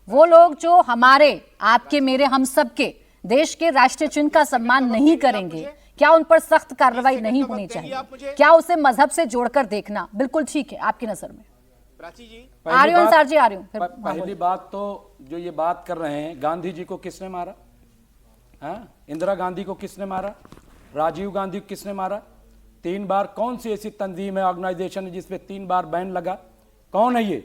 वो लोग जो हमारे, आपके, मेरे, हम सबके देश के राष्ट्रीय चिन्ह का सम्मान नहीं करेंगे, क्या उन पर सख्त कार्रवाई नहीं होनी चाहिए? क्या उसे मजहब से जोड़कर देखना बिल्कुल ठीक है आपकी नजर में? आ रही हूं अंसार जी, आ रही हूं। पहली बात तो जो ये बात कर रहे हैं, गांधी जी को किसने मारा? इंदिरा गांधी को किसने मारा? राजीव गांधी को किसने मारा? 3 बार कौन सी ऐसी तंजीम है, ऑर्गेनाइजेशन है जिसपे 3 बार बैन लगा? कौन है ये?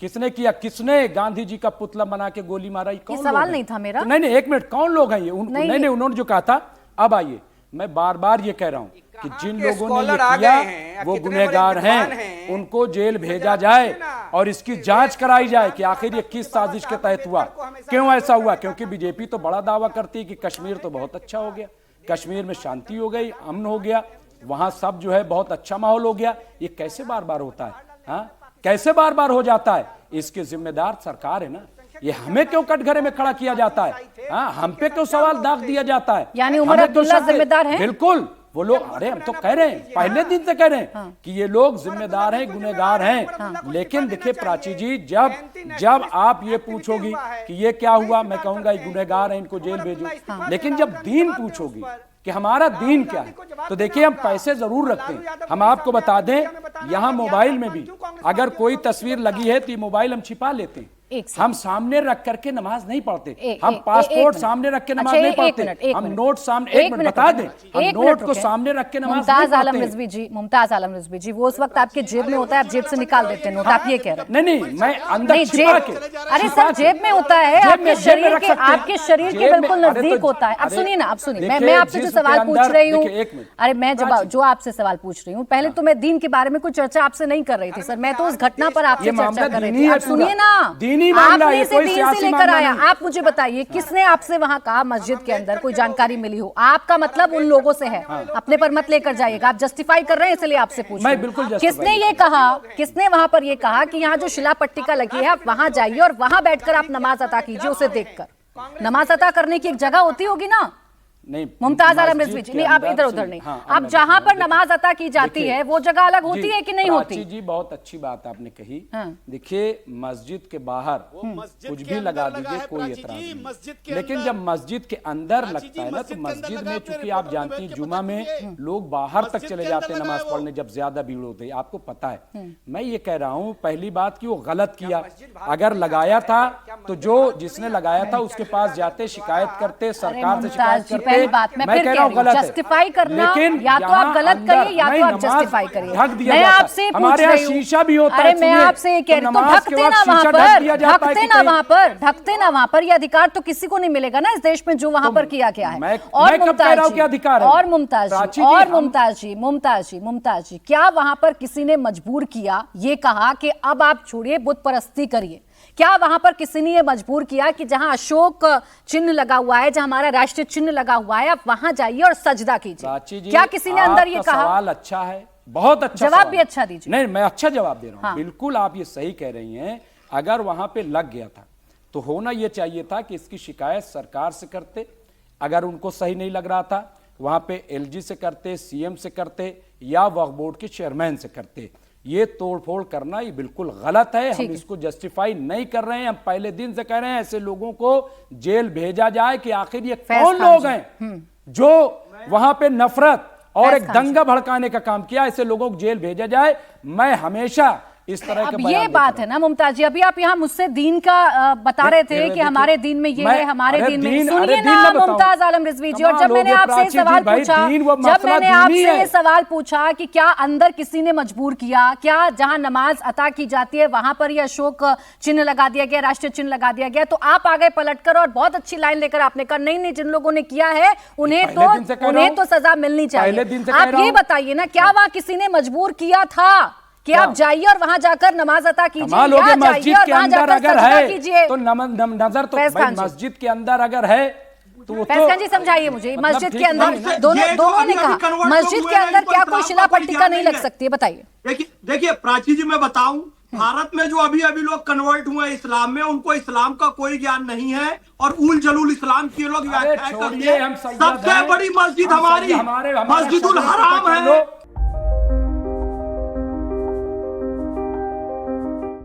किसने किया? किसने गांधी जी का पुतला बना के गोली मारा? ये सवाल नहीं था मेरा। नहीं नहीं, एक मिनट, कौन लोग हैं ये? नहीं, उन्होंने जो कहा था। अब आइए, मैं बार बार ये कह रहा हूं कि जिन लोगों ने ये किया वो गुनहगार हैं, उनको जेल भेजा जाए और इसकी जांच कराई जाए कि आखिर ये किस साजिश के तहत हुआ, क्यों ऐसा हुआ। क्योंकि बीजेपी तो बड़ा दावा करती है कि कश्मीर तो बहुत अच्छा हो गया, कश्मीर में शांति हो गई, अमन हो गया, वहां सब जो है बहुत अच्छा माहौल हो गया। ये कैसे बार बार होता है? कैसे बार बार हो जाता है? इसके जिम्मेदार सरकार है ना। ये हमें क्यों कटघरे में खड़ा किया जाता है? हम पे क्यों सवाल दाग दिया जाता है? यानी उमर अब्दुल्ला जिम्मेदार हैं? बिल्कुल, वो लोग, अरे हम तो कह रहे हैं, पहले दिन से कह रहे हैं कि ये लोग जिम्मेदार हैं, गुनहगार हैं। लेकिन देखिए प्राची जी, जब आप ये पूछोगी कि ये क्या हुआ, मैं कहूंगा ये गुनहगार हैं, इनको जेल भेजो। लेकिन जब दीन पूछोगी कि हमारा दीन क्या है, तो देखिए हम पैसे जरूर रखते हैं। हम आपको बता दें, यहाँ मोबाइल में भी अगर कोई तस्वीर लगी है तो ये मोबाइल हम छिपा लेते हैं। हम सामने रख करके नमाज नहीं पढ़ते, हम पासपोर्ट सामने रख के नमाज नहीं पढ़ते, हम नोट सामने, एक मिनट बता दें, हम नोट को सामने रख के नमाज नहीं पढ़ते। मुमताज आलम रिजवी जी, वो उस वक्त आपके जेब में होता है, आप जेब से निकाल देते हैं नोट, आप ये कह रहे हैं? नहीं, मैं अंदर छिपा के। अरे सर, जेब में होता है, आपके शरीर के बिल्कुल नजदीक होता है। अब सुनिए ना, अब सुनिए, मैं आपसे जो सवाल पूछ रही हूँ, अरे मैं जो आपसे सवाल पूछ रही हूँ, पहले तो मैं दीन के बारे में कोई चर्चा आपसे नहीं कर रही थी सर, मैं तो उस घटना पर आपसे चर्चा कर रही थी। आप सुनिए ना, आपने इसे दीन से लेकर आया, आप मुझे बताइए किसने आपसे वहां कहा मस्जिद के अंदर कोई जानकारी मिली हो? आपका मतलब उन लोगों से है, अपने पर मत लेकर जाइएगा, आप जस्टिफाई कर रहे हैं इसलिए आपसे पूछ रही हूं। किसने ये कहा, किसने वहां पर ये कहा कि यहाँ जो शिला पट्टिका लगी है आप वहां जाइए और वहां बैठकर आप नमाज अता कीजिए उसे देखकर? नमाज अता करने की एक जगह होती होगी ना। नहीं, मुमताज आलम रिजवी जी, नहीं आप इधर उधर नहीं, आप जहां पर नमाज अता की जाती है वो जगह अलग होती है कि नहीं होती? जी बहुत अच्छी बात आपने कही। देखिए, मस्जिद के बाहर कुछ भी लगा दीजिए, कोई एतराज नहीं, लेकिन जब मस्जिद के अंदर लगता है ना, तो मस्जिद में चूंकि आप जानती हैं जुमा में लोग बाहर तक चले जाते हैं नमाज पढ़ने जब ज्यादा भीड़ होती है, आपको पता है। मैं ये कह रहा हूँ, पहली बात कि वो गलत किया, अगर लगाया था तो जो जिसने लगाया था उसके पास जाते, शिकायत करते, सरकार से शिकायत करते। बात मैं फिर कह रही हूं, जस्टिफाई करना, या तो आप गलत करिए या तो आप जस्टिफाई करिए। मैं आपसे पूछ रही हूं, शीशा भी होता है, मैं आपसे ये कह रही हूं, तो ढकते ना वहां पर, ढकते ना वहां पर, ढकते ना वहां पर। ये अधिकार तो किसी को नहीं मिलेगा ना इस देश में जो वहां पर किया गया है। और मुमताज जी, क्या वहां पर किसी ने मजबूर किया, ये कहा कि अब आप छोड़िए बुत परस्ती करिए? क्या वहां पर किसी ने ये मजबूर किया कि जहां अशोक चिन्ह लगा हुआ है, जहां हमारा राष्ट्रीय चिन्ह लगा हुआ है, आप वहां जाइए और सजदा कीजिए? क्या किसी ने अंदर ये कहा? सवाल अच्छा है, बहुत अच्छा जवाब भी अच्छा दीजिए। नहीं, मैं अच्छा जवाब दे रहा हूं। बिल्कुल आप ये सही कह रही हैं। अगर वहां पे लग गया था तो होना ये चाहिए था कि इसकी शिकायत सरकार से करते, अगर उनको सही नहीं लग रहा था वहां पे एलजी से करते, सीएम से करते या वक्फ बोर्ड के चेयरमैन से करते। ये तोड़फोड़ करना ये बिल्कुल गलत है, हम इसको जस्टिफाई नहीं कर रहे हैं। हम पहले दिन से कह रहे हैं ऐसे लोगों को जेल भेजा जाए कि आखिर ये कौन लोग हैं जो वहां पे नफरत और एक दंगा भड़काने का काम किया। ऐसे लोगों को जेल भेजा जाए। मैं हमेशा इस तरह के ये बात है ना मुमताज जी, अभी आप यहाँ मुझसे दीन का बता रहे थे कि हमारे दीन में ये है, हमारे दीन में। सुनिए ना मुमताज आलम रिजवी जी, और जब मैंने आपसे सवाल पूछा कि क्या अंदर किसी ने मजबूर किया, क्या जहां नमाज अता की जाती है वहां पर ये अशोक चिन्ह लगा दिया गया, राष्ट्रीय चिन्ह लगा दिया गया, तो आप आ गए पलटकर और बहुत अच्छी लाइन लेकर आपने कहा नहीं, जिन लोगों ने किया है उन्हें तो सजा मिलनी चाहिए। आप ये बताइए ना, क्या वहां किसी ने मजबूर किया था कि आप जाइए और वहां जाकर नमाज अता कीजिए? मस्जिद के अंदर अगर है तो नजर तो मस्जिद के अंदर अगर है तो फैज़ जी समझाइए मुझे, मस्जिद के अंदर दोनों ने कहा मस्जिद के अंदर क्या कोई शिला पट्टिका नहीं लग सकती है? बताइए। देखिए प्राची जी, मैं बताऊं, भारत में जो अभी लोग कन्वर्ट हुए हैं इस्लाम में, उनको इस्लाम का कोई ज्ञान नहीं है और उल जलूल इस्लाम की लोग व्याख्या करते हैं। सबसे बड़ी मस्जिद हमारी मस्जिदुल हराम है।